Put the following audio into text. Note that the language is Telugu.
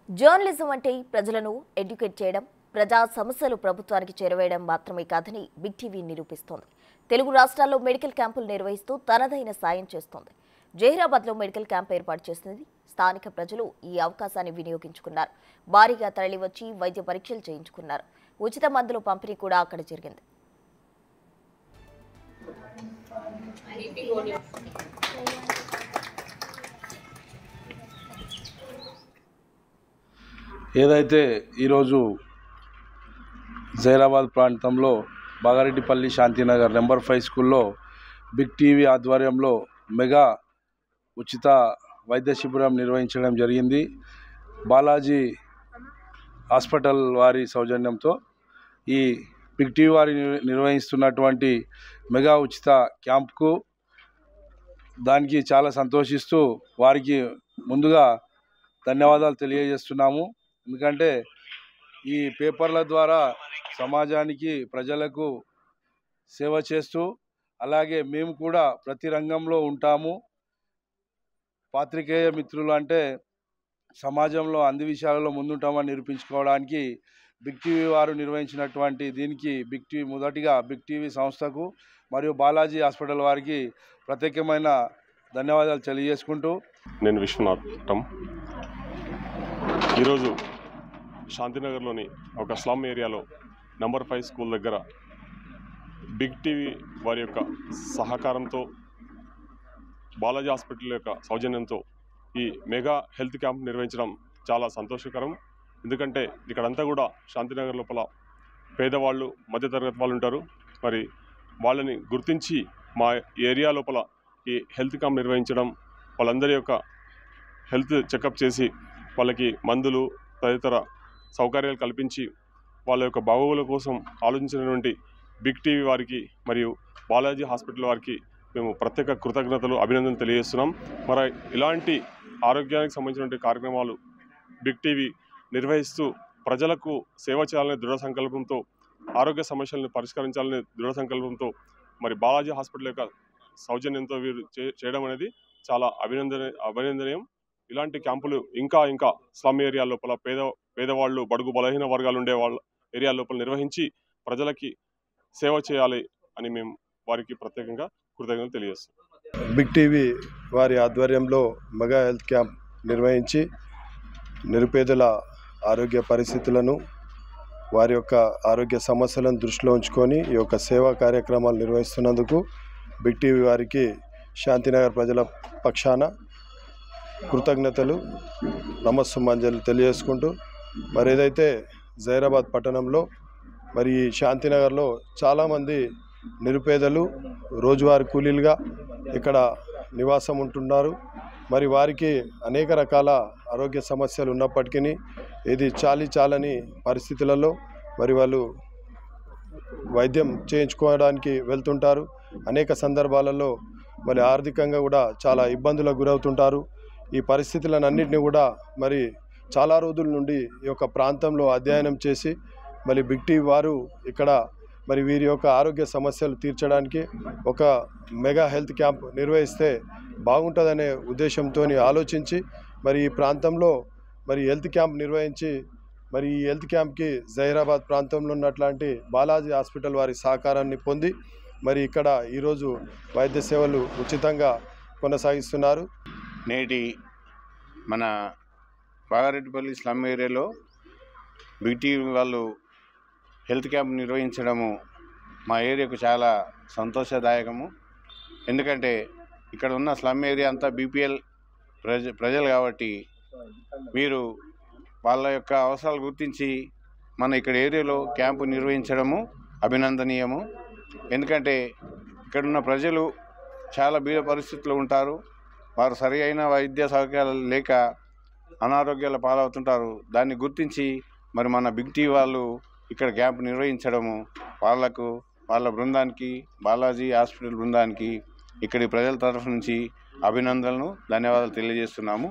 జర్నలిజం అంటే ప్రజలను ఎడ్యుకేట్ చేయడం, ప్రజా సమస్యలు ప్రభుత్వానికి చేరవేయడం మాత్రమే కాదని బిగ్ టీవీ నిరూపిస్తోంది. తెలుగు రాష్ట్రాల్లో మెడికల్ క్యాంపులు నిర్వహిస్తూ తనదైన సాయం చేస్తోంది. జహీరాబాద్లో మెడికల్ క్యాంప్ ఏర్పాటు చేసింది. స్థానిక ప్రజలు ఈ అవకాశాన్ని వినియోగించుకున్నారు. భారీగా తరలివచ్చి వైద్య పరీక్షలు చేయించుకున్నారు. ఉచిత మందుల పంపిణీ కూడా అక్కడ జరిగింది. ఏదైతే ఈరోజు జహీరాబాద్ ప్రాంతంలో బాగారెడ్డిపల్లి శాంతినగర్ నెంబర్ 5 స్కూల్లో బిగ్ టీవీ ఆధ్వర్యంలో మెగా ఉచిత వైద్య శిబిరం నిర్వహించడం జరిగింది. బాలాజీ హాస్పిటల్ వారి సౌజన్యంతో ఈ బిగ్ టీవీ వారి నిర్వహిస్తున్నటువంటి మెగా ఉచిత క్యాంప్కు దానికి చాలా సంతోషిస్తూ వారికి ముందుగా ధన్యవాదాలు తెలియజేస్తున్నాము. ఎందుకంటే ఈ పేపర్ల ద్వారా సమాజానికి ప్రజలకు సేవ చేస్తూ అలాగే మేము కూడా ప్రతి రంగంలో ఉంటాము. పాత్రికేయ మిత్రులు అంటే సమాజంలో అన్ని విషయాలలో ముందుంటామని నిరూపించుకోవడానికి బిగ్ టీవీ వారు నిర్వహించినటువంటి దీనికి మొదటిగా బిగ్ టీవీ సంస్థకు మరియు బాలాజీ హాస్పిటల్ వారికి ప్రత్యేకమైన ధన్యవాదాలు తెలియజేసుకుంటూ నేను విశ్వనాథం ఈరోజు శాంతినగర్లోని ఒక స్లమ్ ఏరియాలో నెంబర్ 5 స్కూల్ దగ్గర బిగ్ టీవీ వారి యొక్క సహకారంతో బాలాజీ హాస్పిటల్ యొక్క సౌజన్యంతో ఈ మెగా హెల్త్ క్యాంప్ నిర్వహించడం చాలా సంతోషకరం. ఎందుకంటే ఇక్కడంతా కూడా శాంతినగర్ లోపల పేదవాళ్ళు, మధ్యతరగతి వాళ్ళు ఉంటారు. మరి వాళ్ళని గుర్తించి మా ఏరియా లోపల ఈ హెల్త్ క్యాంప్ నిర్వహించడం, వాళ్ళందరి యొక్క హెల్త్ చెకప్ చేసి వాళ్ళకి మందులు తదితర సౌకర్యాలు కల్పించి వాళ్ళ యొక్క బాగోగుల కోసం ఆలోచించినటువంటి బిగ్ టీవీ వారికి మరియు బాలాజీ హాస్పిటల్ వారికి మేము ప్రత్యేక కృతజ్ఞతలు, అభినందనలు తెలియజేస్తున్నాం. మరి ఇలాంటి ఆరోగ్యానికి సంబంధించినటువంటి కార్యక్రమాలు బిగ్ టీవీ నిర్వహిస్తూ ప్రజలకు సేవ చేయాలనే దృఢ సంకల్పంతో, ఆరోగ్య సమస్యలను పరిష్కరించాలనే దృఢ సంకల్పంతో మరి బాలాజీ హాస్పిటల్ యొక్క సౌజన్యంతో వీరు చేయడం అనేది చాలా అభినందనీయం. ఇలాంటి క్యాంపులు ఇంకా స్లమ్ ఏరియా లోపల పేదవాళ్ళు, బడుగు బలహీన వర్గాలు ఉండే వాళ్ళ ఏరియా లోపల నిర్వహించి ప్రజలకి సేవ చేయాలి అని మేము వారికి ప్రత్యేకంగా కృతజ్ఞతలు తెలియజేస్తాం. బిగ్ టీవీ వారి ఆధ్వర్యంలో మెగా హెల్త్ క్యాంప్ నిర్వహించి నిరుపేదల ఆరోగ్య పరిస్థితులను, వారి యొక్క ఆరోగ్య సమస్యలను దృష్టిలో ఉంచుకొని ఈ యొక్క సేవా కార్యక్రమాలు నిర్వహిస్తున్నందుకు బిగ్ టీవీ వారికి శాంతినగర్ ప్రజల పక్షాన కృతజ్ఞతలు, నమస్సుమాంజలు తెలియజేసుకుంటూ మరి ఏదైతే జహీరాబాద్ పట్టణంలో మరి శాంతినగర్లో చాలామంది నిరుపేదలు రోజువారీ కూలీలుగా ఇక్కడ నివాసం ఉంటున్నారు. మరి వారికి అనేక రకాల ఆరోగ్య సమస్యలు ఉన్నప్పటికీ ఇది చాలని పరిస్థితులలో మరి వాళ్ళు వైద్యం చేయించుకోవడానికి వెళ్తుంటారు. అనేక సందర్భాలలో మరి ఆర్థికంగా కూడా చాలా ఇబ్బందులకు గురవుతుంటారు. ఈ పరిస్థితులన్నింటినీ కూడా మరి చాలా రోజుల నుండి ఈ యొక్క ప్రాంతంలో అధ్యయనం చేసి మరి బిగ్ టీవీ వారు ఇక్కడ మరి వీరి యొక్క ఆరోగ్య సమస్యలు తీర్చడానికి ఒక మెగా హెల్త్ క్యాంప్ నిర్వహిస్తే బాగుంటుందనే ఉద్దేశంతో ఆలోచించి మరి ఈ ప్రాంతంలో మరి హెల్త్ క్యాంప్ నిర్వహించి మరి ఈ హెల్త్ క్యాంప్కి జహీరాబాద్ ప్రాంతంలో ఉన్నట్లాంటి బాలాజీ హాస్పిటల్ వారి సహకారాన్ని పొంది మరి ఇక్కడ ఈరోజు వైద్య సేవలు ఉచితంగా కొనసాగిస్తున్నారు. నేటి మన బాగారెడ్డిపల్లి స్లమ్ ఏరియాలో బిగ్ టీవీ వాళ్ళు హెల్త్ క్యాంప్ నిర్వహించడము మా ఏరియాకు చాలా సంతోషదాయకము. ఎందుకంటే ఇక్కడ ఉన్న స్లమ్ ఏరియా అంతా బీపీఎల్ ప్రజలు కాబట్టి వీరు వాళ్ళ యొక్క అవసరాలు గుర్తించి మన ఇక్కడ ఏరియాలో క్యాంపు నిర్వహించడము అభినందనీయము. ఎందుకంటే ఇక్కడున్న ప్రజలు చాలా బీద పరిస్థితుల్లో ఉంటారు. వారు సరి అయిన వైద్య సౌకర్యాలు లేక అనారోగ్యాల పాలవుతుంటారు. దాన్ని గుర్తించి మరి మన బిగ్ టీవీ వాళ్ళు ఇక్కడ క్యాంపు నిర్వహించడము వాళ్లకు, వాళ్ళ బృందానికి, బాలాజీ హాస్పిటల్ బృందానికి ఇక్కడి ప్రజల తరఫు నుంచి అభినందనలు, ధన్యవాదాలు తెలియజేస్తున్నాము.